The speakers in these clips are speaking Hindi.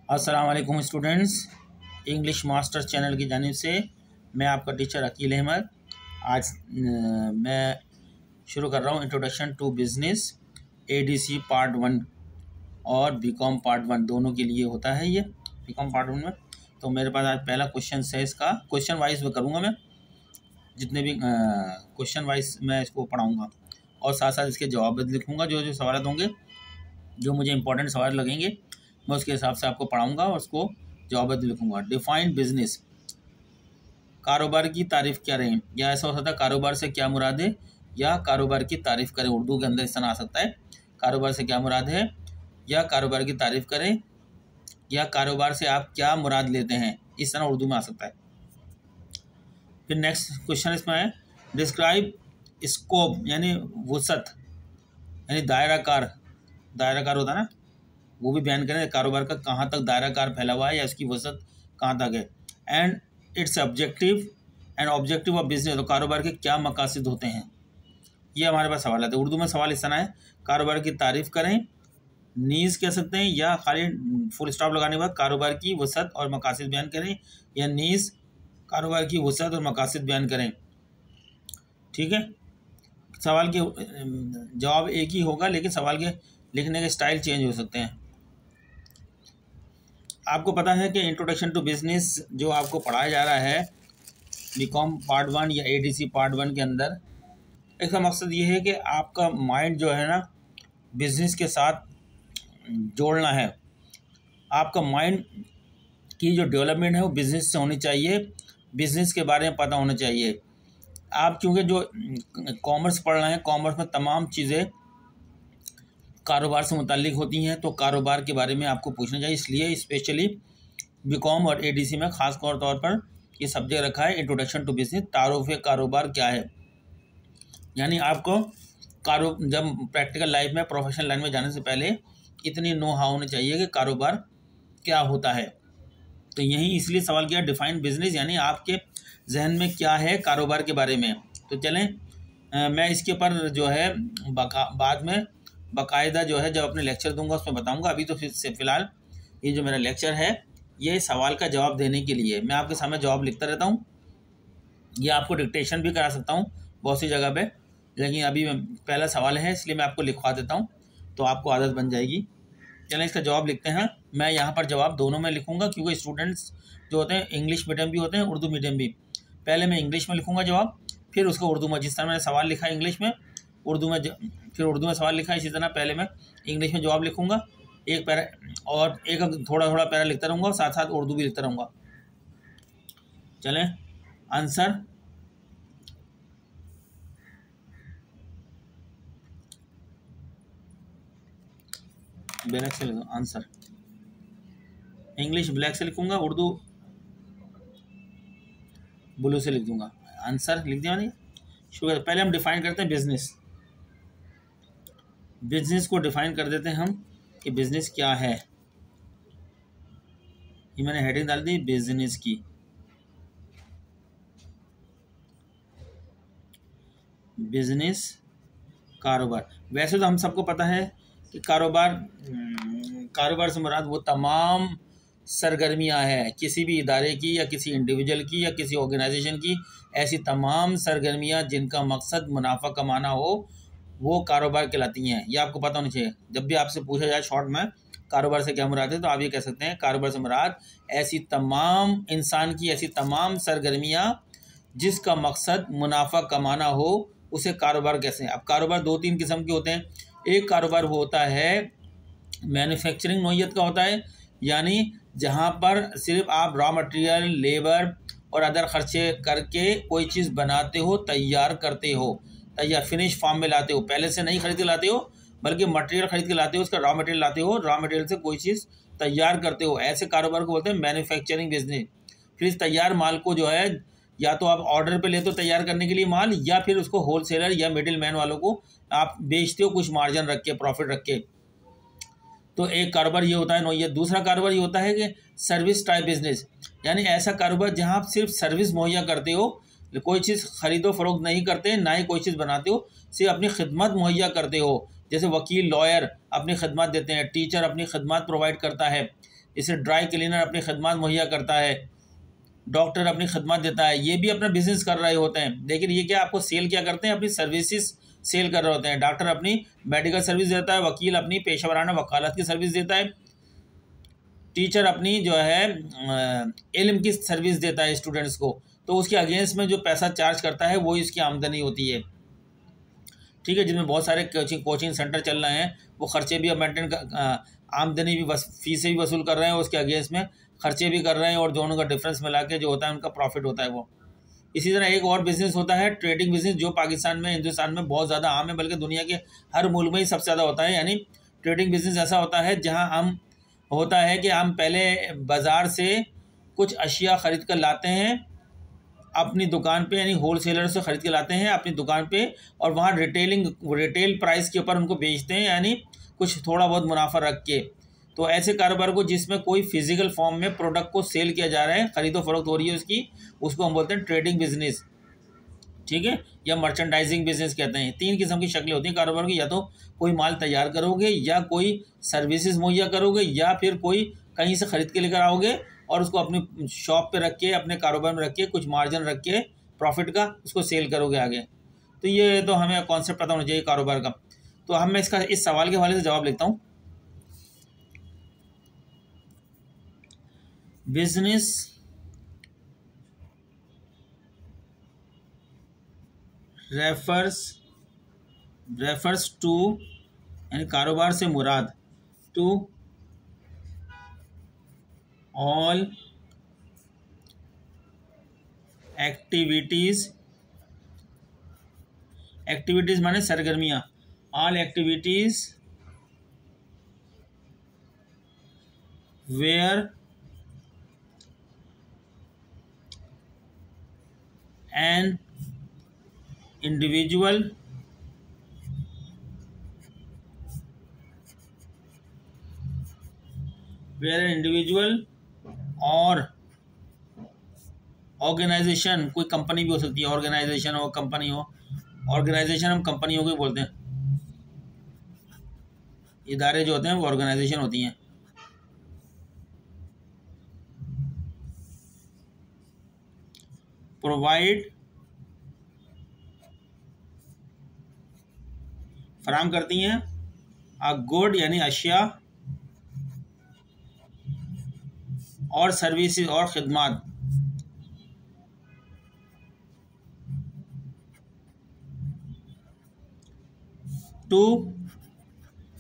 अस्सलाम वालेकुम स्टूडेंट्स, इंग्लिश मास्टर चैनल की जानिब से मैं आपका टीचर अकील अहमद। आज मैं शुरू कर रहा हूँ introduction to business ADC part 1 और बीकॉम पार्ट 1 दोनों के लिए होता है ये बीकॉम पार्ट 1 में। तो मेरे पास आज पहला क्वेश्चन है, इसका क्वेश्चन वाइज में करूँगा मैं, जितने भी क्वेश्चन वाइज मैं इसको पढ़ाऊँगा और साथ साथ इसके जवाब भी लिखूँगा। जो जो सवाल होंगे, जो मुझे इंपॉर्टेंट सवाल लगेंगे, मैं उसके हिसाब से आपको पढ़ाऊंगा और उसको जवाब भी लिखूंगा। डिफाइंड बिजनेस, कारोबार की तारीफ क्या रहे, या ऐसा हो सकता है कारोबार से क्या मुराद है, या कारोबार की तारीफ करें। उर्दू के अंदर इस तरह आ सकता है, कारोबार से क्या मुराद है, या कारोबार की तारीफ करें, या कारोबार से आप क्या मुराद लेते हैं, इस तरह उर्दू में आ सकता है। फिर नेक्स्ट क्वेश्चन इसमें है, डिस्क्राइब स्कोप यानी वसत यानी दायराकार होता है ना, वो भी बयान करें कारोबार का कहाँ तक दायराकार फैला हुआ है या उसकी वसत कहाँ तक है। And it's objective and objective of business, तो कारोबार के क्या मकासद होते हैं, ये हमारे पास सवाल आते हैं। उर्दू में सवाल इस तरह है, कारोबार की तारीफ करें, नीज कह सकते हैं, या खाली फुल स्टॉप लगाने के बाद कारोबार की वसत और मकासद बयान करें, या नीज कारोबार की वसत और मकासद बयान करें। ठीक है, सवाल के जवाब एक ही होगा, लेकिन सवाल के लिखने के स्टाइल चेंज हो सकते हैं। आपको पता है कि इंट्रोडक्शन टू बिजनेस जो आपको पढ़ाया जा रहा है बीकॉम पार्ट 1 या एडीसी पार्ट 1 के अंदर, इसका मकसद ये है कि आपका माइंड जो है ना बिजनेस के साथ जोड़ना है। आपका माइंड की जो डेवलपमेंट है वो बिजनेस से होनी चाहिए, बिजनेस के बारे में पता होना चाहिए। आप चूँकि जो कॉमर्स पढ़ रहे हैं, कॉमर्स में तमाम चीज़ें कारोबार से मुताल्लिक होती हैं, तो कारोबार के बारे में आपको पूछना चाहिए। इसलिए स्पेशली बीकॉम और एडीसी में ख़ास तौर पर ये सब्जेक्ट रखा है, इंट्रोडक्शन टू बिजनेस, तारुफ कारोबार क्या है। यानी आपको जब प्रैक्टिकल लाइफ में प्रोफेशनल लाइन में जाने से पहले इतनी नो हाउ होनी चाहिए कि कारोबार क्या होता है। तो यही इसलिए सवाल किया डिफाइन बिजनेस, यानी आपके जहन में क्या है कारोबार के बारे में। तो चलें मैं इसके ऊपर जो है बाद में बाकायदा जो है जब अपने लेक्चर दूंगा उसमें बताऊंगा। अभी तो फ़िलहाल ये जो मेरा लेक्चर है ये सवाल का जवाब देने के लिए, मैं आपके सामने जवाब लिखता रहता हूँ। ये आपको डिक्टेशन भी करा सकता हूँ बहुत सी जगह पे, लेकिन अभी पहला सवाल है इसलिए मैं आपको लिखवा देता हूँ, तो आपको आदत बन जाएगी। चलें इसका जवाब लिखते हैं। मैं यहाँ पर जवाब दोनों में लिखूँगा, क्योंकि स्टूडेंट्स जो होते हैं इंग्लिश मीडियम भी होते हैं, उर्दू मीडियम भी। पहले मैं इंग्लिश में लिखूँगा जवाब, फिर उसको उर्दू में, जिस तरह मैंने सवाल लिखा इंग्लिश में, उर्दू में फिर उर्दू में सवाल लिखा, इसी तरह पहले मैं इंग्लिश में जवाब लिखूंगा, एक पैरा और एक थोड़ा थोड़ा पैरा लिखता रहूँगा और साथ साथ उर्दू भी लिखता रहूँगा। चलें आंसर, ब्लैक से लिखूँगा आंसर, इंग्लिश ब्लैक से लिखूँगा, उर्दू ब्लू से लिख दूँगा। आंसर लिख दिया मैंने। शुक्र। पहले हम डिफाइन करते हैं बिजनेस, बिजनेस को डिफाइन कर देते हैं हम कि बिजनेस क्या है। ये मैंने हेडिंग डाल दी बिजनेस की। बिजनेस कारोबार, वैसे तो हम सबको पता है कि कारोबार से मुराद वो तमाम सरगर्मियां हैं किसी भी इदारे की या किसी इंडिविजुअल की या किसी ऑर्गेनाइजेशन की, ऐसी तमाम सरगर्मियां जिनका मकसद मुनाफा कमाना हो वो कारोबार कहलाती हैं। ये आपको पता होना चाहिए। जब भी आपसे पूछा जाए शॉर्ट में कारोबार से क्या मुराद है, तो आप ये कह सकते हैं कारोबार से मुराद ऐसी तमाम इंसान की ऐसी तमाम सरगर्मियां जिसका मकसद मुनाफा कमाना हो, उसे कारोबार कहते हैं। अब कारोबार 2-3 किस्म के होते हैं। एक कारोबार वो होता है मैन्युफैक्चरिंग नौइयत का होता है, यानी जहाँ पर सिर्फ आप रॉ मटेरियल, लेबर और अदर खर्चे करके कोई चीज़ बनाते हो, तैयार करते हो, तैयार फिनिश फॉर्म में लाते हो, पहले से नहीं खरीद के लाते हो बल्कि मटेरियल खरीद के लाते हो, उसका रॉ मटेरियल लाते हो, रॉ मटेरियल से कोई चीज़ तैयार करते हो, ऐसे कारोबार को बोलते हैं मैन्युफैक्चरिंग बिजनेस। फिर इस तैयार माल को जो है या तो आप ऑर्डर पे लेते हो तैयार करने के लिए माल, या फिर उसको होलसेलर या मिडिल मैन वालों को आप बेचते हो कुछ मार्जिन रख के, प्रॉफिट रख के। तो एक कारोबार ये होता है नौइयत। दूसरा कारोबार ये होता है कि सर्विस टाइप बिजनेस, यानी ऐसा कारोबार जहाँ आप सिर्फ सर्विस मुहैया करते हो, कोई चीज़ खरीदो फरोख्त नहीं करते, ना ही कोई चीज़ बनाते हो, सिर्फ अपनी खिदमत मुहैया करते हो। जैसे वकील, लॉयर अपनी खिदमत देते हैं, टीचर अपनी खिदमत प्रोवाइड करता है, इसे ड्राई क्लीनर अपनी खदमात मुहैया करता है, डॉक्टर अपनी खदमात देता है, ये भी अपना बिजनेस कर रहे होते हैं। लेकिन ये क्या आपको सेल क्या करते हैं, अपनी सर्विसेज सेल कर रहे होते हैं। डॉक्टर अपनी मेडिकल सर्विस देता है, वकील अपनी पेशेवराना वकालत की सर्विस देता है, टीचर अपनी जो है इल्म की सर्विस देता है स्टूडेंट्स को। तो उसके अगेंस्ट में जो पैसा चार्ज करता है वो इसकी आमदनी होती है, ठीक है। जिसमें बहुत सारे कोचिंग सेंटर चल रहे हैं, वो खर्चे भी अब मेंटेन आमदनी भी फीसें भी वसूल कर रहे हैं, उसके अगेंस्ट में खर्चे भी कर रहे हैं, और दोनों का डिफरेंस मिला के जो होता है उनका प्रॉफिट होता है वो। इसी तरह एक और बिज़नेस होता है ट्रेडिंग बिजनेस, जो पाकिस्तान में हिंदुस्तान में बहुत ज़्यादा आम है, बल्कि दुनिया के हर मुल्क में ही सबसे ज़्यादा होता है। यानी ट्रेडिंग बिजनेस ऐसा होता है जहाँ हम होता है कि हम पहले बाज़ार से कुछ अशिया ख़रीद कर लाते हैं अपनी दुकान पे, यानी होल सेलर से ख़रीद के लाते हैं अपनी दुकान पे, और वहाँ रिटेल प्राइस के ऊपर उनको बेचते हैं, यानी कुछ थोड़ा बहुत मुनाफा रख के। तो ऐसे कारोबार को जिसमें कोई फिजिकल फॉर्म में प्रोडक्ट को सेल किया जा रहा है, ख़रीदो फरोख्त हो रही है उसकी, उसको हम बोलते हैं ट्रेडिंग बिजनेस, ठीक है, या मर्चेंडाइजिंग बिजनेस कहते हैं। 3 किस्म की शक्लें होती हैं कारोबार की, या तो कोई माल तैयार करोगे, या कोई सर्विसेज मुहैया करोगे, या फिर कोई कहीं से ख़रीद के लेकर आओगे और उसको अपनी शॉप पे रख के, अपने कारोबार में रख के, कुछ मार्जिन रख के प्रॉफिट का उसको सेल करोगे आगे। तो ये तो हमें कॉन्सेप्ट पता होना चाहिए कारोबार का। तो हम मैं इसका इस सवाल के हवाले से जवाब लिखता हूँ। बिजनेस रेफर्स टू, यानी कारोबार से मुराद, टू ऑल एक्टिविटीज़ माने सरगर्मियाँ, all activities where an individual or organisation, कोई कंपनी भी हो सकती है, ऑर्गेनाइजेशन हो कंपनी हो, ऑर्गेनाइजेशन हम कंपनियों को ही बोलते हैं, इदारे जो होते हैं वो ऑर्गेनाइजेशन होती हैं। प्रोवाइड, फराहम करती हैं, अ गुड यानी अशिया, और सर्विसेज और खिदमात, टू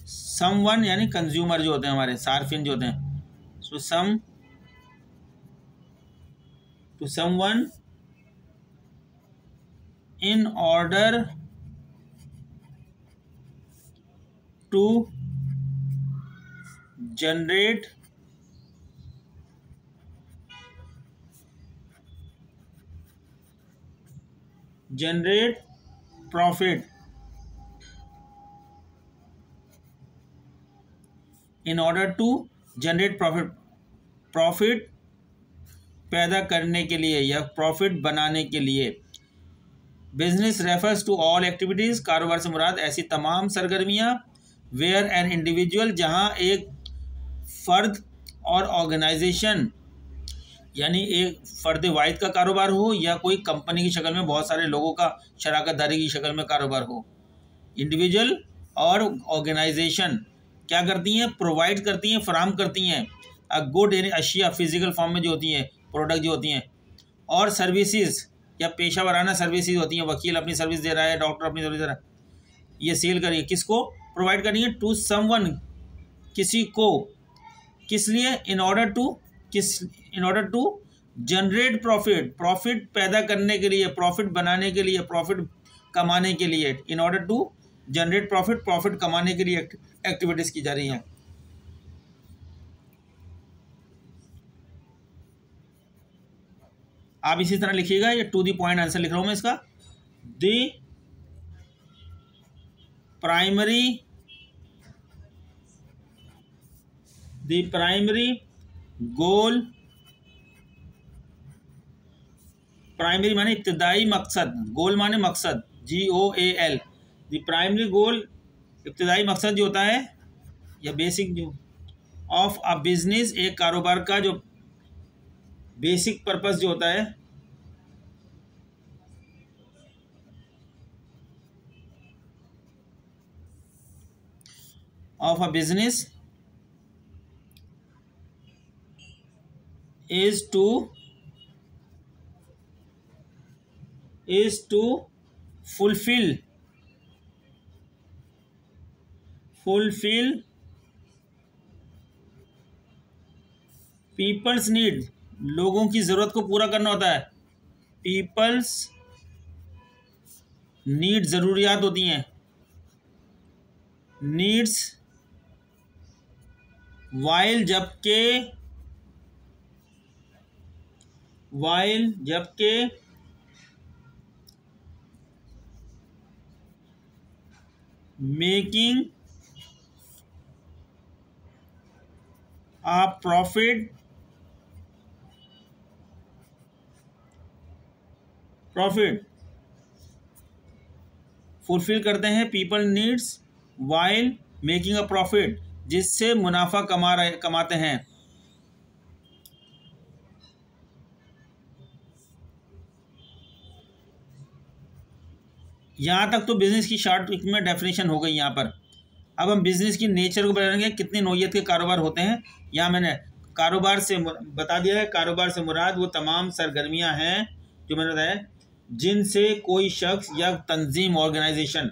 समवन यानी कंज्यूमर जो होते हैं हमारे सार्फिन जो होते हैं, to someone in order to generate profit, in order to generate profit पैदा करने के लिए या प्रॉफिट बनाने के लिए। Business refers to all activities, कारोबार से मुराद ऐसी तमाम सरगर्मियाँ, वेयर एन इंडिविजुअल जहाँ एक फ़र्द और ऑर्गेनाइजेशन, यानी एक फ़र्द वाहिद का कारोबार हो, या कोई कंपनी की शक्ल में बहुत सारे लोगों का शराकत दारी की शक्ल में कारोबार हो। इंडिविजुअल और ऑर्गेनाइजेशन क्या करती हैं, प्रोवाइड करती हैं, फराहम करती हैं अ गुड यानी अशिया फिजिकल फॉर्म में जो होती हैं, प्रोडक्ट जो होती हैं, और सर्विसेज या पेशा वराना सर्विसेज होती हैं, वकील अपनी सर्विस दे रहा है, डॉक्टर अपनी सर्विस दे रहा है, ये सेल करिए, किसको प्रोवाइड करनी है, टू समवन किसी को, किस लिए, in order to generate profit पैदा करने के लिए, प्रॉफिट बनाने के लिए, प्रॉफिट कमाने के लिए, in order to generate profit कमाने के लिए एक्टिविटीज़ की जा रही हैं। आप इसी तरह लिखिएगा, ये टू द पॉइंट आंसर लिख रहा हूं मैं इसका। द प्राइमरी गोल, प्राइमरी माने इब्तिदाई मकसद, गोल माने मकसद, GOAL, द प्राइमरी गोल, इब्तिदाई मकसद जो होता है या बेसिक जो ऑफ अ बिजनेस, एक कारोबार का जो बेसिक पर्पस जो होता है, of a business is to fulfill people's need, लोगों की ज़रूरत को पूरा करना होता है। पीपल्स नीड, ज़रूरियात होती हैं, नीड्स, वाइल जबकि मेकिंग a profit फुलफिल करते हैं people needs while making a profit, जिससे मुनाफा कमाते हैं। यहाँ तक तो बिजनेस की शॉर्ट में डेफिनेशन हो गई। यहाँ पर अब हम बिजनेस की नेचर को बताएंगे, कितनी नौइयत के कारोबार होते हैं। यहाँ मैंने कारोबार से बता दिया है, कारोबार से मुराद वो तमाम सरगर्मियाँ हैं जो मैंने बताया, जिनसे कोई शख्स या तंजीम, ऑर्गेनाइजेशन,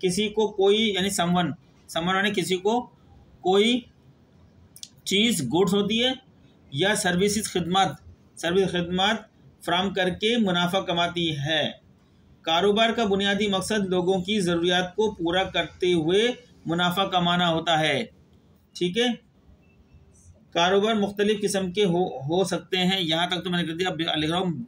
किसी को कोई, यानी समवन यानी किसी को कोई चीज़, गुड्स होती है, या सर्विस खिदमत फ्राहम करके मुनाफा कमाती है। कारोबार का बुनियादी मकसद लोगों की ज़रूरियात को पूरा करते हुए मुनाफा कमाना होता है। ठीक है, कारोबार मुख्तलिफ किस्म के हो सकते हैं। यहाँ तक तो मैंने कर दिया। अब लिख रहा हूँ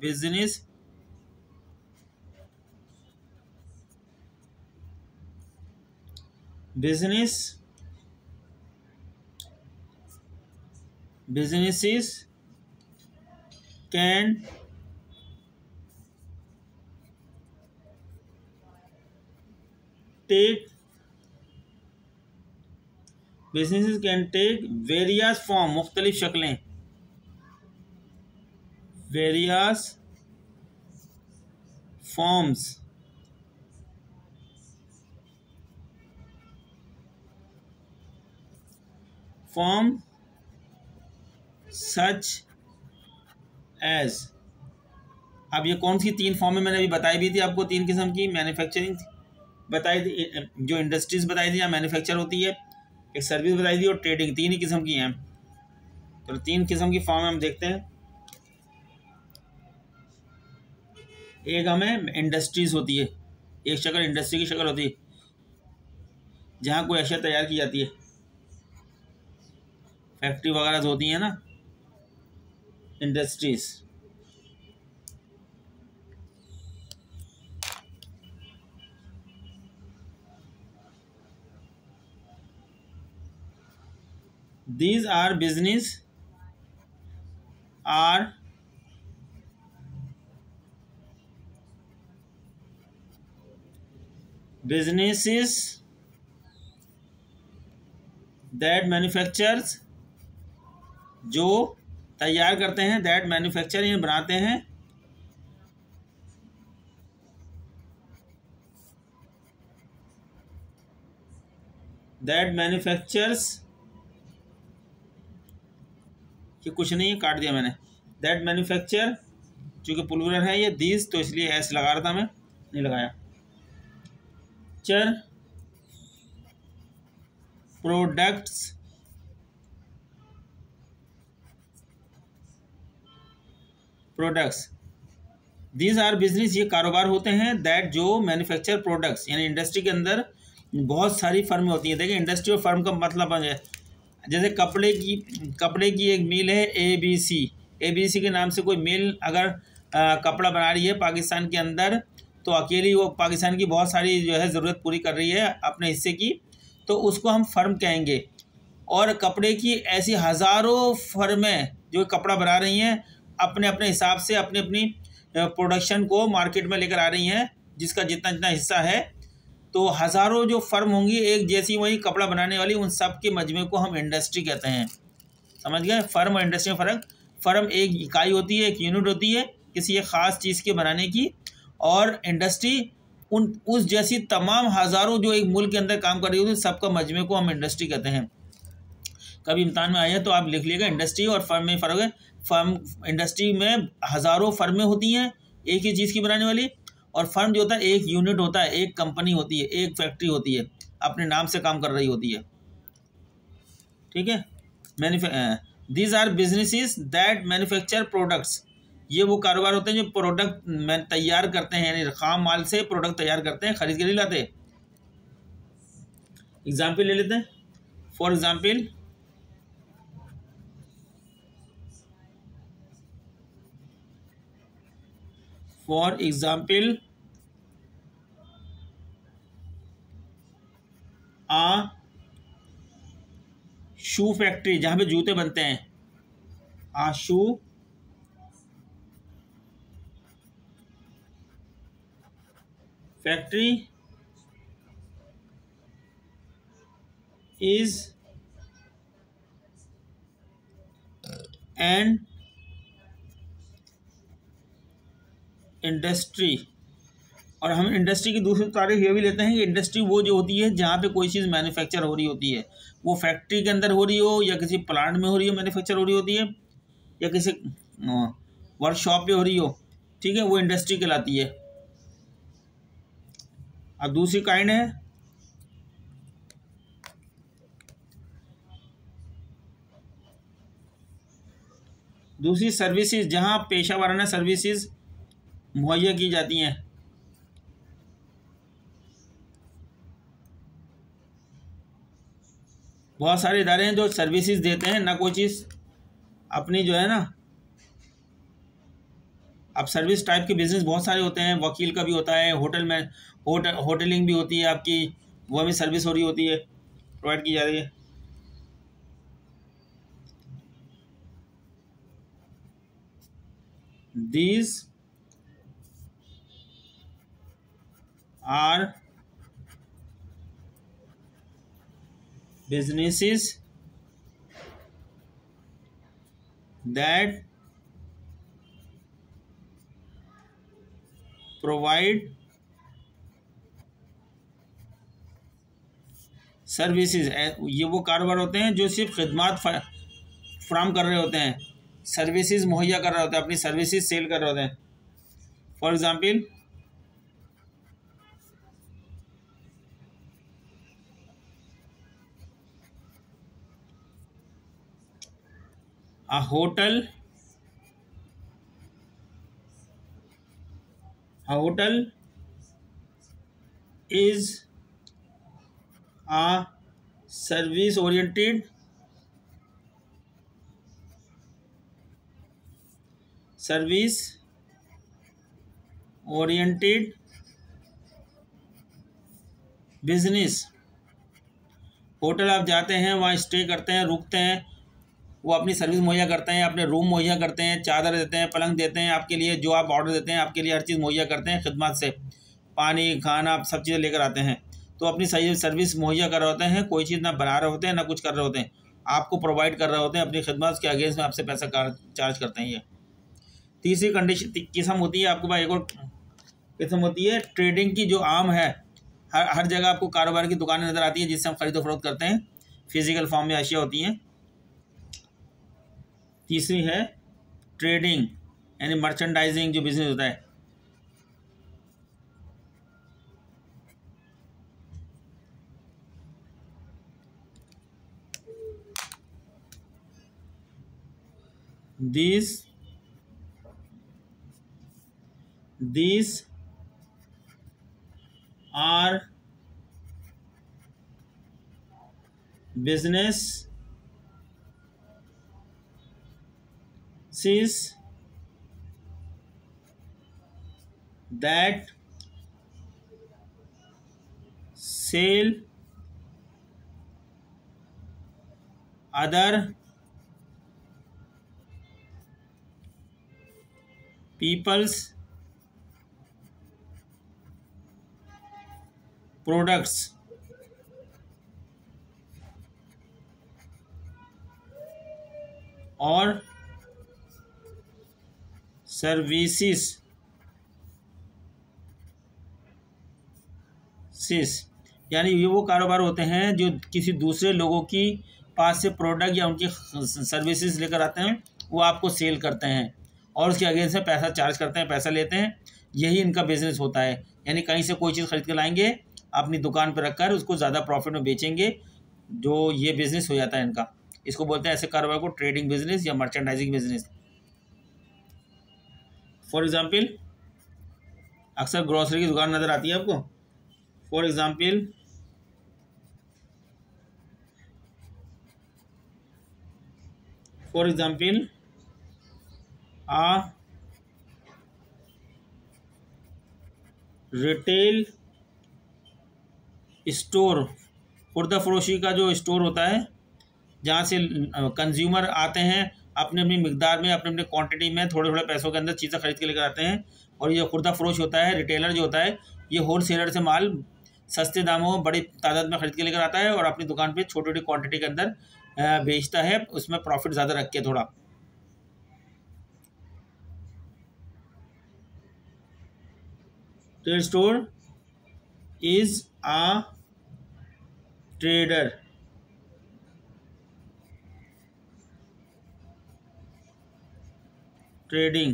businesses can take various form, मुख्तलिफ शक्लें, various forms, form such as. अब ये कौन सी तीन फॉर्म में मैंने अभी बताई भी थी आपको, तीन किस्म की। मैन्युफैक्चरिंग बताई थी, जो इंडस्ट्रीज बताई थी, या मैन्युफैक्चर होती है, एक सर्विस बताई थी, और ट्रेडिंग, तीन ही किस्म की हैं। तो तीन किस्म की फॉर्म हम देखते हैं। एक हमें इंडस्ट्रीज होती है, एक शक्ल इंडस्ट्री की शक्ल होती है, जहाँ कोई अशिया तैयार की जाती है, फैक्ट्री वगैरह होती है ना, industries. These are businesses that manufactures, जो तैयार करते हैं, that manufacture यानी बनाते हैं, that manufactures, कि कुछ नहीं है, काट दिया मैंने, that manufacture, चूँकि प्लूरल है ये, these, तो इसलिए एस लगा रहा था मैं, नहीं लगाया। प्रोडक्ट्स, दीज आर बिजनेस, ये कारोबार होते हैं, दैट, जो मैन्युफैक्चर प्रोडक्ट्स, यानी इंडस्ट्री के अंदर बहुत सारी फर्में होती हैं। देखिए, इंडस्ट्री और फर्म का मतलब है, जैसे कपड़े की एक मिल है ABC के नाम से कोई मिल अगर कपड़ा बना रही है पाकिस्तान के अंदर, तो अकेली वो पाकिस्तान की बहुत सारी जो है ज़रूरत पूरी कर रही है अपने हिस्से की, तो उसको हम फर्म कहेंगे। और कपड़े की ऐसी हज़ारों फर्में जो कपड़ा बना रही हैं, अपने अपने हिसाब से अपनी प्रोडक्शन को मार्केट में लेकर आ रही हैं, जिसका जितना जितना हिस्सा है, तो हज़ारों जो फर्म होंगी एक जैसी वही कपड़ा बनाने वाली, उन सब के मजमे को हम इंडस्ट्री कहते हैं। समझ गए फर्म और इंडस्ट्री में फ़र्क? फर्म एक इकाई होती है, एक यूनिट होती है किसी एक ख़ास चीज़ के बनाने की, और इंडस्ट्री उस जैसी तमाम हज़ारों जो एक मुल्क के अंदर काम कर रही होती है, सबका मजमे को हम इंडस्ट्री कहते हैं। कभी इम्तिहान में आए तो आप लिख लीजिएगा इंडस्ट्री और फर्म में फ़र्क है। फर्म, इंडस्ट्री में हज़ारों फर्में होती हैं एक ही चीज़ की बनाने वाली, और फर्म जो होता है एक यूनिट होता है, एक कंपनी होती है, एक फैक्ट्री होती है, अपने नाम से काम कर रही होती है। ठीक है। These are businesses that manufacture products, ये वो कारोबार होते हैं जो प्रोडक्ट तैयार करते हैं, यानी खाम माल से प्रोडक्ट तैयार करते हैं, खरीद के नहीं लाते। एग्जाम्पल ले लेते हैं। For example, a shoe factory, जहाँ पे जूते बनते हैं, a shoe factory is an industry. और हम इंडस्ट्री की दूसरी तारीफ ये भी लेते हैं कि इंडस्ट्री वो जो होती है जहाँ पे कोई चीज़ मैन्युफैक्चर हो रही होती है, वो फैक्ट्री के अंदर हो रही हो या किसी प्लांट में हो रही हो, मैन्युफैक्चर हो रही होती है, या किसी वर्कशॉप पे हो रही हो, ठीक है, वो इंडस्ट्री कहलाती है। अब दूसरी काइंड है दूसरी सर्विसेज, जहाँ पेशा वाराना सर्विसेज मुहैया की जाती हैं। बहुत सारे इदारे हैं जो सर्विसेज देते हैं, ना कोई चीज़ अपनी जो है ना, अब सर्विस टाइप के बिजनेस बहुत सारे होते हैं, वकील का भी होता है, होटलिंग भी होती है आपकी, वो हमें सर्विस हो रही होती है, प्रोवाइड की जा रही है। These are businesses that provide services. ये वो कारोबार होते हैं जो सिर्फ खिदमत फ्राहम कर रहे होते हैं, सर्विसेज मुहैया कर रहे होते हैं, अपनी सर्विसेज सेल कर रहे होते हैं। For example, a hotel is a service oriented business. Hotel आप जाते हैं, वहाँ स्टे करते हैं, रुकते हैं, वो अपनी सर्विस मुहैया करते हैं, अपने रूम मुहैया करते हैं, चादर देते हैं, पलंग देते हैं आपके लिए, जो आप ऑर्डर देते हैं आपके लिए हर चीज़ मुहैया करते हैं खिदमत से, पानी खाना सब चीज़ें लेकर आते हैं। तो अपनी सही सर्विस मुहैया कर रहे होते हैं, कोई चीज़ ना बना रहे होते हैं ना कुछ कर रहे होते हैं, आपको प्रोवाइड कर रहे होते हैं, अपनी खिदमत के अगेंस्ट में आपसे पैसा चार्ज करते हैं। ये तीसरी कंडीशन किस्म होती है, आपके पास एक और किस्म होती है ट्रेडिंग की, जो आम है, हर जगह आपको कारोबार की दुकानें नज़र आती हैं जिससे हम खरीदो फरोख्त करते हैं, फिजिकल फॉर्म में अशिया होती हैं। तीसरी है ट्रेडिंग यानी मर्चेंडाइजिंग जो बिजनेस होता है। These are businesses that sell other people's products और सर्विसेज यानी ये वो कारोबार होते हैं जो किसी दूसरे लोगों की पास से प्रोडक्ट या उनकी सर्विसेज लेकर आते हैं, वो आपको सेल करते हैं और उसके अगेंस्ट में पैसा चार्ज करते हैं, पैसा लेते हैं। यही इनका बिजनेस होता है। यानी कहीं से कोई चीज़ खरीद कर लाएंगे, अपनी दुकान पर रखकर उसको ज़्यादा प्रॉफिट में बेचेंगे, जो ये बिज़नेस हो जाता है इनका। इसको बोलते हैं ऐसे कारोबार को ट्रेडिंग बिजनेस या मर्चेंडाइजिंग बिजनेस। फॉर एग्जाम्पल, अक्सर ग्रॉसरी की दुकान नज़र आती है आपको। For example, a retail store, खुर्दा फरोशी का जो स्टोर होता है जहाँ से कंज्यूमर आते हैं, अपने अपनी मिकदार में, अपने अपने क्वांटिटी में, थोड़े थोड़े पैसों के अंदर चीज़ें खरीद के लेकर आते हैं। और ये खुर्दा फरोश होता है, रिटेलर जो होता है, ये होल सेलर से माल सस्ते दामों में बड़ी तादाद में खरीद के लेकर आता है और अपनी दुकान पे छोटी छोटी क्वांटिटी के अंदर बेचता है, उसमें प्रॉफिट ज़्यादा रख के थोड़ा। Trade store is a trader trading,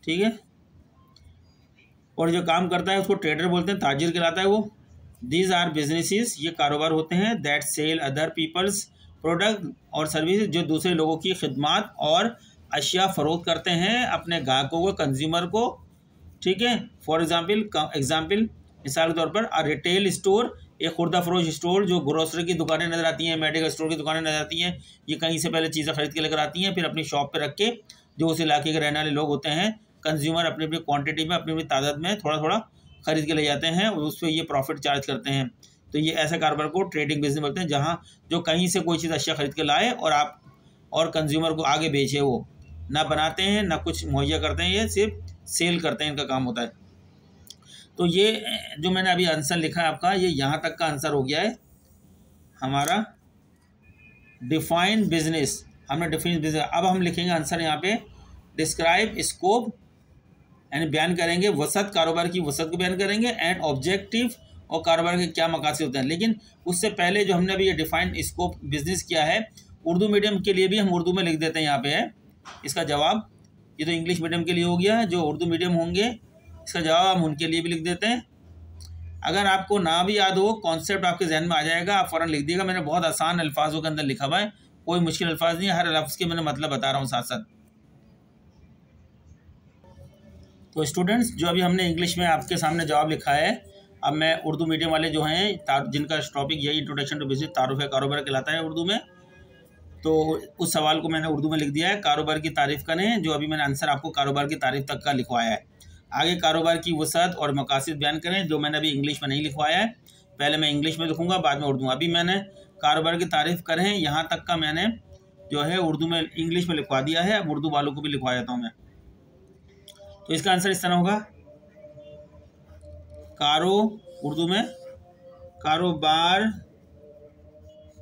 ठीक है। और जो काम करता है उसको ट्रेडर बोलते हैं, ताजिर कहलाता है वो। दीज आर बिजनेसेस, ये कारोबार होते हैं, that sell other people's product और सर्विस, जो दूसरे लोगों की खिदमत और अशिया फरोख्त करते हैं अपने ग्राहकों को, कंज्यूमर को, ठीक है। फॉर एग्जाम्पल, मिसाल के तौर पर अ रिटेल स्टोर, एक खुर्दा फरोश स्टोर, जो ग्रोसरी की दुकानें नज़र आती हैं, मेडिकल स्टोर की दुकानें नज़र आती हैं, ये कहीं से पहले चीज़ें खरीद के लेकर आती हैं, फिर अपनी शॉप पे रख के जो उस इलाके के रहने वाले लोग होते हैं, कंज्यूमर, अपनी अपनी क्वांटिटी में, अपनी अपनी तादाद में थोड़ा थोड़ा खरीद के ले जाते हैं और उस पर ये प्रॉफिट चार्ज करते हैं। तो ये ऐसे कारोबार को ट्रेडिंग बिजनेस बोलते हैं, जहाँ जो कहीं से कोई चीज़ अशिया खरीद के लाए और आप और कंज्यूमर को आगे बेचे। वो ना बनाते हैं ना कुछ मुहैया करते हैं, ये सिर्फ सेल करते हैं, इनका काम होता है। तो ये जो मैंने अभी आंसर लिखा है आपका, ये यहाँ तक का आंसर हो गया है हमारा डिफाइंड बिजनेस। हमने डिफाइंड बिजनेस, अब हम लिखेंगे आंसर यहाँ पे, डिस्क्राइब स्कोप, यानी बयान करेंगे वसत, कारोबार की वसत को बयान करेंगे, एंड ऑब्जेक्टिव, और कारोबार के क्या मकासद होते हैं। लेकिन उससे पहले जो हमने अभी ये डिफाइंड स्कोप बिजनेस किया है, उर्दू मीडियम के लिए भी हम उर्दू में लिख देते हैं, यहाँ पे है इसका जवाब। ये तो इंग्लिश मीडियम के लिए हो गया, जो उर्दू मीडियम होंगे इसका जवाब हम उनके लिए भी लिख देते हैं। अगर आपको ना भी याद हो, कॉन्सेप्ट आपके जहन में आ जाएगा, आप फ़ौरन लिख दिएगा। मैंने बहुत आसान अल्फाजों के अंदर लिखा हुआ है, कोई मुश्किल अल्फाज नहीं है, हर लफ्ज़ के मैंने मतलब बता रहा हूँ साथ साथ। तो स्टूडेंट्स, जो अभी हमने इंग्लिश में आपके सामने जवाब लिखा है, अब मैं उर्दू मीडियम वाले जो हैं, जिनका टॉपिक यही इंट्रोडक्शन टू बिजनेस, तारुफ है कारोबार कहलाता है उर्दू में, तो उस सवाल को मैंने उर्दू में लिख दिया है, कारोबार की तारीफ़ करें। जो अभी मैंने आंसर आपको कारोबार की तारीफ़ तक का लिखवाया है। आगे कारोबार की वसअत और मकासद बयान करें, जो मैंने अभी इंग्लिश में नहीं लिखवाया है, पहले मैं इंग्लिश में लिखूंगा, बाद में उर्दू। अभी मैंने कारोबार की तारीफ़ करें यहाँ तक का मैंने जो है उर्दू में, इंग्लिश में लिखवा दिया है। अब उर्दू वालों को भी लिखवा देता हूँ मैं। तो इसका आंसर इस तरह होगा, उर्दू में कारोबार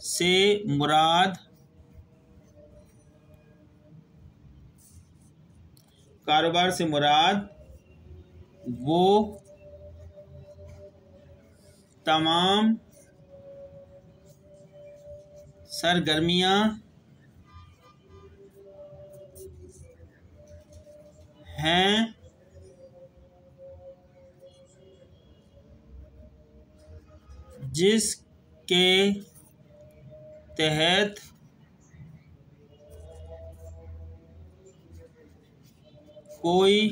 से मुराद, कारोबार से मुराद वो तमाम सरगर्मियाँ हैं जिसके तहत कोई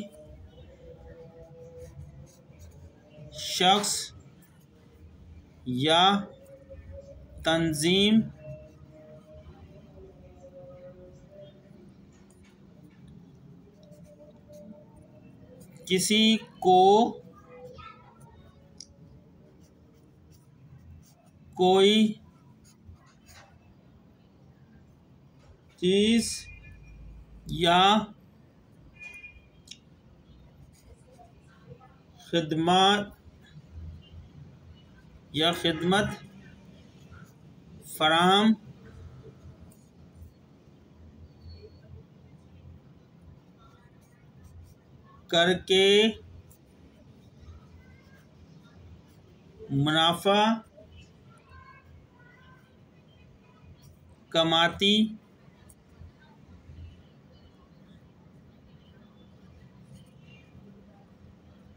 शख्स या तंजीम किसी को कोई चीज़ या खिदमत या खिदमत फराहम करके मुनाफा कमाती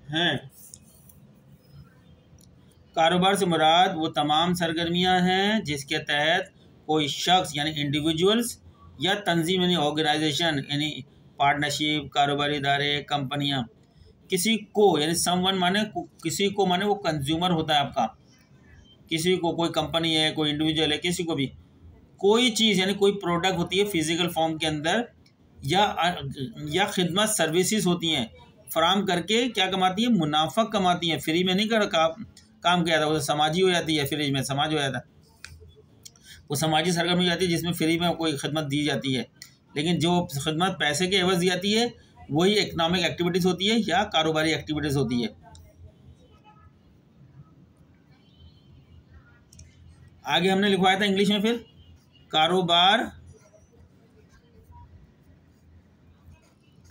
हैं। कारोबार से मुराद वो तमाम सरगर्मियां हैं जिसके तहत कोई शख्स यानी इंडिविजुअल्स या तंजीम यानी ऑर्गेनाइजेशन यानी पार्टनरशिप, कारोबारी इदारे, कंपनियां किसी को यानी समवन माने किसी को माने वो कंज्यूमर होता है आपका, किसी को, कोई कंपनी है, कोई इंडिविजुअल है, किसी को भी कोई चीज़ यानी कोई प्रोडक्ट होती है फिजिकल फॉर्म के अंदर या खिदमत सर्विसेज होती हैं, फराम करके क्या कमाती है, मुनाफा कमाती हैं। फ्री में नहीं कर काम किया था, वो समाजी हो जाती है, फ्री में समाज हो जाता है, वो समाजी सरगर्मी हो जाती है जिसमें फ्री में कोई खिदमत दी जाती है। लेकिन जो खिदमत पैसे के एवज दी जाती है वही इकनॉमिक एक्टिविटीज़ होती है या कारोबारी एक्टिविटीज़ होती है। आगे हमने लिखवाया था इंग्लिश में, फिर कारोबार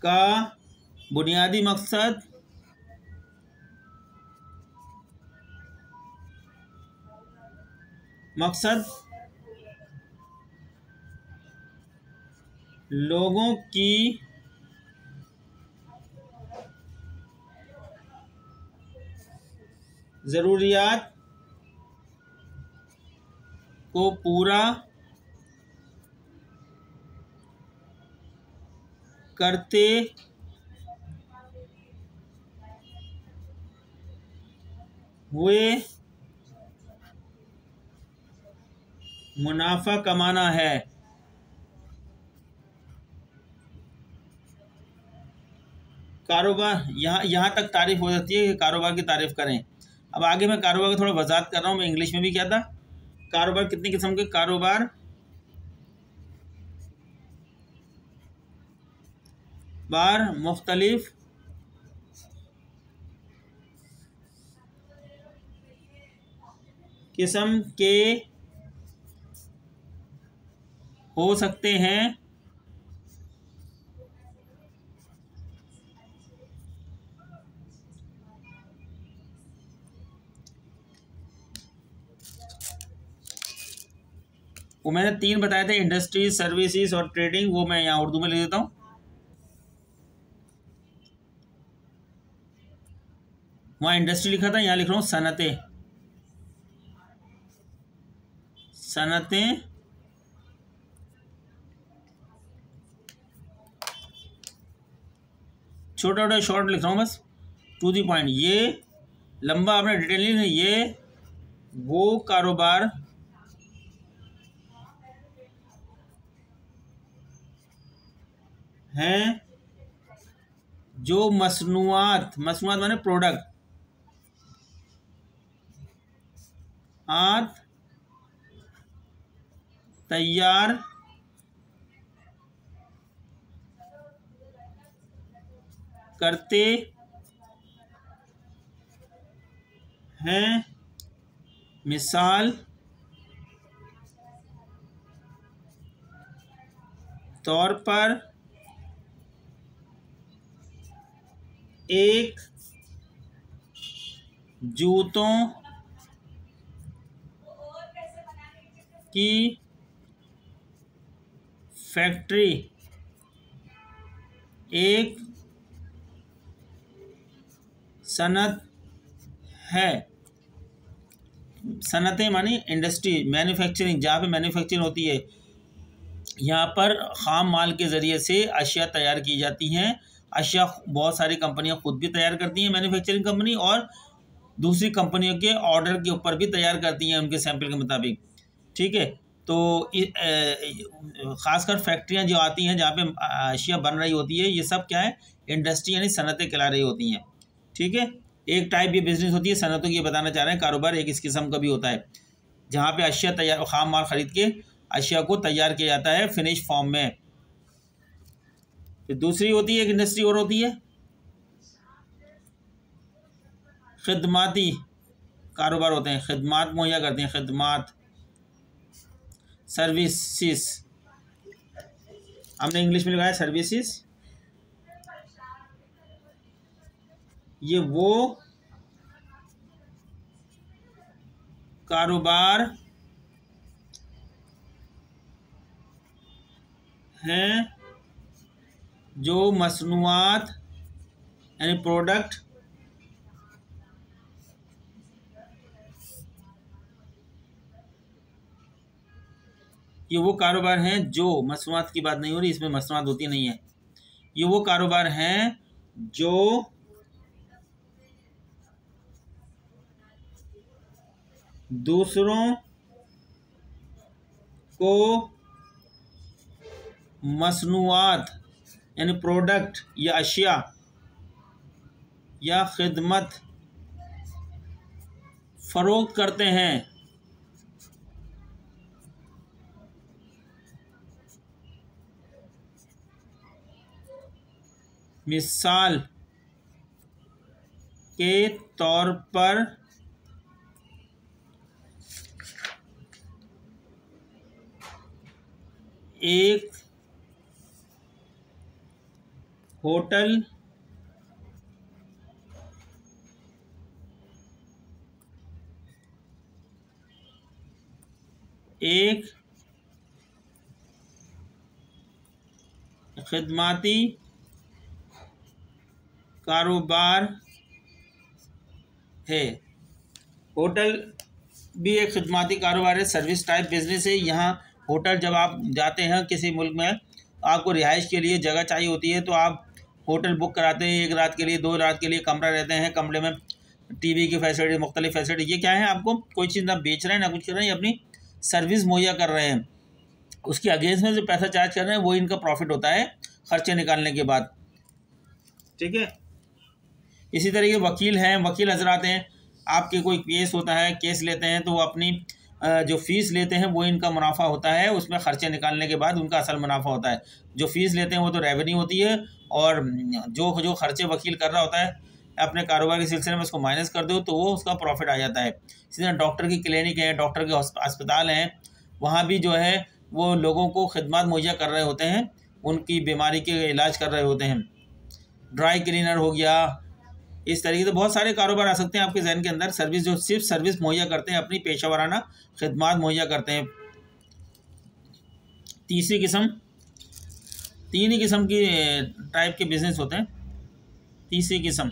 का बुनियादी मकसद लोगों की ज़रूरियात को पूरा करते हुए मुनाफा कमाना है। कारोबार यहाँ तक तारीफ हो जाती है कि कारोबार की तारीफ करें। अब आगे मैं कारोबार की थोड़ा वजाहत कर रहा हूँ। मैं इंग्लिश में भी क्या था, कारोबार कितनी किस्म के कारोबार मुख्तलिफ किस्म के हो सकते हैं। वो मैंने 3 बताए थे, इंडस्ट्री, सर्विसेज और ट्रेडिंग, वो मैं यहाँ उर्दू में लिख देता हूँ। वहाँ इंडस्ट्री लिखा था, यहाँ लिख रहा हूँ सनतें। छोटा छोटा शॉर्ट लिख रहा हूँ बस, टू दी पॉइंट। ये लंबा आपने डिटेल नहीं, ये वो कारोबार हैं जो मसनूआत माने प्रोडक्ट तैयार करते हैं। मिसाल तौर पर एक जूतों की फैक्ट्री एक सनत है। सनतें मानी इंडस्ट्री, मैन्युफैक्चरिंग, जहाँ पे मैन्युफैक्चरिंग होती है। यहाँ पर ख़ाम माल के ज़रिए से अशिया तैयार की जाती हैं। अशिया बहुत सारी कंपनियाँ खुद भी तैयार करती हैं, मैन्युफैक्चरिंग कंपनी, और दूसरी कंपनियों के ऑर्डर के ऊपर भी तैयार करती हैं उनके सैंपल के मुताबिक। ठीक है, तो ख़ासकर फैक्ट्रियाँ जो आती हैं जहाँ पे अशिया बन रही होती है, ये सब क्या है, इंडस्ट्री यानी सनतें कहला रही होती हैं। ठीक है, एक टाइप ये बिजनेस होती है सनतों की, ये बताना चाह रहे हैं। कारोबार एक इस किस्म का भी होता है जहाँ पे अशिया तैयार, ख़ाम माल ख़रीद के अशिया को तैयार किया जाता है फिनिश फॉर्म में। फिर दूसरी होती है एक इंडस्ट्री और होती है खिदमाती कारोबार होते हैं, खिदमात मुहैया करते हैं, खिदमात, सर्विसेस, हमने इंग्लिश में लगाया सर्विसेज। ये वो कारोबार हैं जो मसनूआत यानी प्रोडक्ट ये वो कारोबार हैं जो, मसनूआत की बात नहीं हो रही, इसमें मसनूआत होती नहीं है, ये वो कारोबार हैं जो दूसरों को मसनूआत यानी प्रोडक्ट या अशिया या खिदमत फरोख्त करते हैं। मिसाल के तौर पर एक होटल एक खिदमती कारोबार है। होटल भी एक खिदमती कारोबार है, सर्विस टाइप बिजनेस है। यहाँ होटल, जब आप जाते हैं किसी मुल्क में, आपको रिहाइश के लिए जगह चाहिए होती है, तो आप होटल बुक कराते हैं, 1 रात के लिए, 2 रात के लिए कमरा रहते हैं, कमरे में टीवी की फैसिलिटी, मुख्तलिफ फैसिलिटी। ये क्या है, आपको कोई चीज़ ना बेच रहे हैं ना कुछ कर रहे हैं, अपनी सर्विस मुहैया कर रहे हैं, उसके अगेंस्ट में जो पैसा चार्ज कर रहे हैं वो इनका प्रॉफिट होता है खर्चे निकालने के बाद। ठीक है। इसी तरीके वकील हैं, वकील हजरात हैं, आपके कोई केस होता है, केस लेते हैं, तो वो अपनी जो फ़ीस लेते हैं वो इनका मुनाफा होता है, उसमें खर्चे निकालने के बाद उनका असल मुनाफा होता है। जो फ़ीस लेते हैं वो तो रेवेन्यू होती है, और जो जो खर्चे वकील कर रहा होता है अपने कारोबार के सिलसिले में, उसको माइनस कर दो तो वो उसका प्रॉफिट आ जाता है। इसी तरह डॉक्टर की क्लिनिक है, डॉक्टर के अस्पताल हैं, वहाँ भी जो है वो लोगों को खिदमत मुहैया कर रहे होते हैं, उनकी बीमारी के इलाज कर रहे होते हैं। ड्राई क्लीनर हो गया, इस तरीके से बहुत सारे कारोबार आ सकते हैं आपके जहन के अंदर। सर्विस, जो सिर्फ सर्विस मुहैया करते हैं, अपनी पेशा वराना खिदमत मुहैया करते हैं। तीसरी किस्म, 3 ही किस्म की टाइप के बिजनेस होते हैं। तीसरी किस्म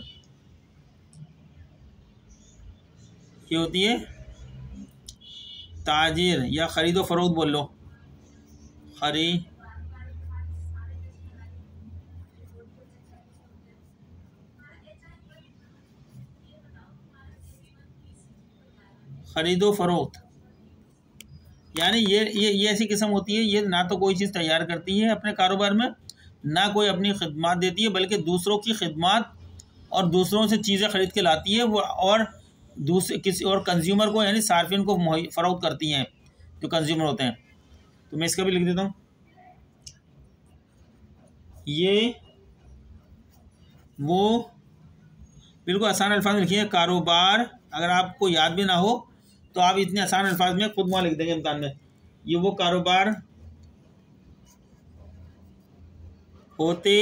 ये होती है ताजिर या ख़रीदो फरोख्त बोल लो, खरीदो फरोख्त, यानी ये ऐसी किस्म होती है, ये ना तो कोई चीज़ तैयार करती है अपने कारोबार में, ना कोई अपनी खिदमत देती है, बल्कि दूसरों की खिदमत और दूसरों से चीज़ें ख़रीद के लाती है वो, और दूसरे किसी और कंज्यूमर को यानी सार्फिन को फ़रोख्त करती हैं, जो कंज्यूमर होते हैं। तो मैं इसका भी लिख देता हूँ, ये वो, बिल्कुल आसान अल्फाज में लिखिए कारोबार। अगर आपको याद भी ना हो तो आप इतने आसान अल्फाज में खुद वहाँ लिख देंगे इम्तिहान में। ये वो कारोबार होते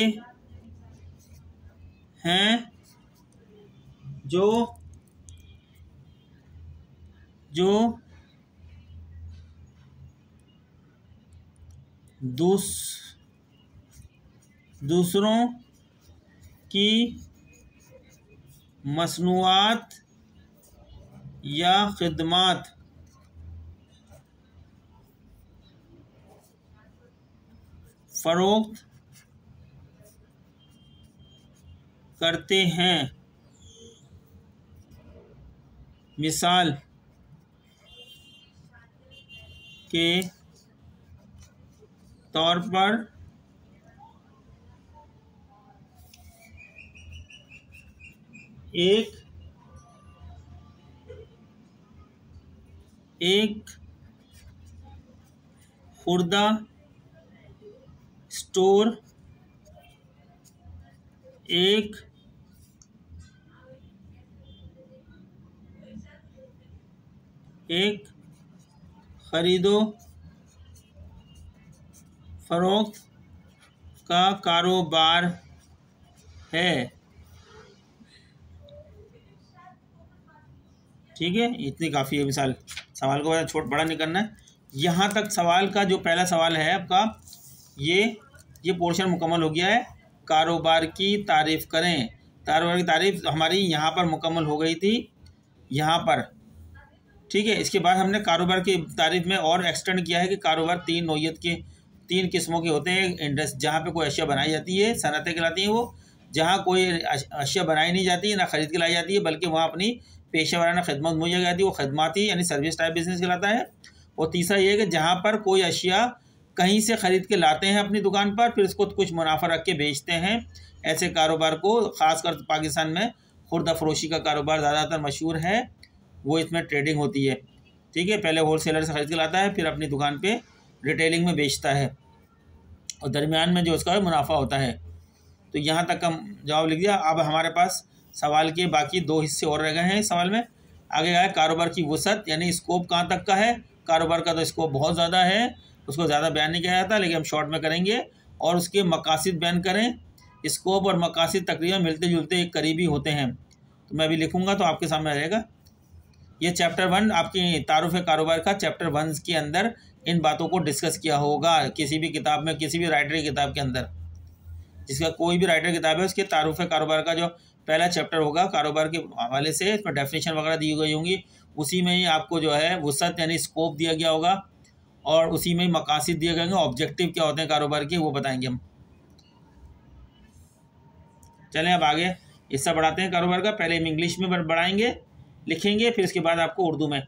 हैं जो दूसरों की मसनूआत या खिदमत फरोख्त करते हैं। मिसाल के तौर पर एक खुर्दा स्टोर, एक एक खरीदो फरोख्त का कारोबार है। ठीक है, इतनी काफ़ी है मिसाल। सवाल को छोट बड़ा नहीं करना है। यहाँ तक सवाल का जो पहला सवाल है आपका, ये पोर्शन मुकम्मल हो गया है। कारोबार की तारीफ़ करें। कारोबार की तारीफ़ हमारी यहाँ पर मुकम्मल हो गई थी, यहाँ पर। ठीक है, इसके बाद हमने कारोबार की तारीफ़ में और एक्सटेंड किया है कि कारोबार 3 नौइयत के 3 किस्मों के होते हैं। इंडस्ट जहाँ पे कोई अशिया बनाई जाती है, सनतें कहलाती हैं वो। जहाँ कोई अशिया बनाई नहीं जाती, ना ख़रीद के लाई जाती है, बल्कि वहाँ अपनी पेशा वाराना खदमत मुहैया की जाती है, वो खदमाती यानी सर्विस टाइप बिजनेस कहलाता है। और तीसरा ये है कि जहाँ पर कोई अशिया कहीं से ख़रीद के लाते हैं अपनी दुकान पर, फिर उसको कुछ मुनाफा रख के बेचते हैं। ऐसे कारोबार को ख़ासकर पाकिस्तान में खुर्दा फरोशी का कारोबार ज़्यादातर मशहूर है, वो इसमें ट्रेडिंग होती है। ठीक है, पहले होलसेलर से ख़रीद के लाता है, फिर अपनी दुकान पे रिटेलिंग में बेचता है, और दरमियान में जो उसका मुनाफा होता है। तो यहाँ तक का जवाब लिख दिया। अब हमारे पास सवाल के बाकी 2 हिस्से और रह गए हैं। इस सवाल में आगे आया कारोबार की वसअत यानी स्कोप कहाँ तक का है। कारोबार का तो स्कोप बहुत ज़्यादा है, उसको ज़्यादा बयान नहीं किया जाता, लेकिन हम शॉर्ट में करेंगे। और उसके मकासिद बयान करें। स्कोप और मकासिद तकरीबन मिलते जुलते एक करीबी होते हैं। तो मैं अभी लिखूँगा तो आपके सामने रहेगा। ये चैप्टर 1 आपकी तारुफ कारोबार का चैप्टर 1 के अंदर इन बातों को डिस्कस किया होगा, किसी भी किताब में, किसी भी राइटर की किताब के अंदर। जिसका कोई भी राइटर किताब है उसके तारुफ कारोबार का जो पहला चैप्टर होगा कारोबार के हवाले से, इसमें डेफिनेशन वगैरह दी गई होंगी। उसी में ही आपको जो है वसअत यानी स्कोप दिया गया होगा, और उसी में ही मकासिद दिए गए होंगे। ऑब्जेक्टिव क्या होते हैं कारोबार के, वो बताएंगे हम। चलें अब आगे हिस्सा बढ़ाते हैं कारोबार का। पहले हम इंग्लिश में बढ़ाएंगे, लिखेंगे, फिर इसके बाद आपको उर्दू में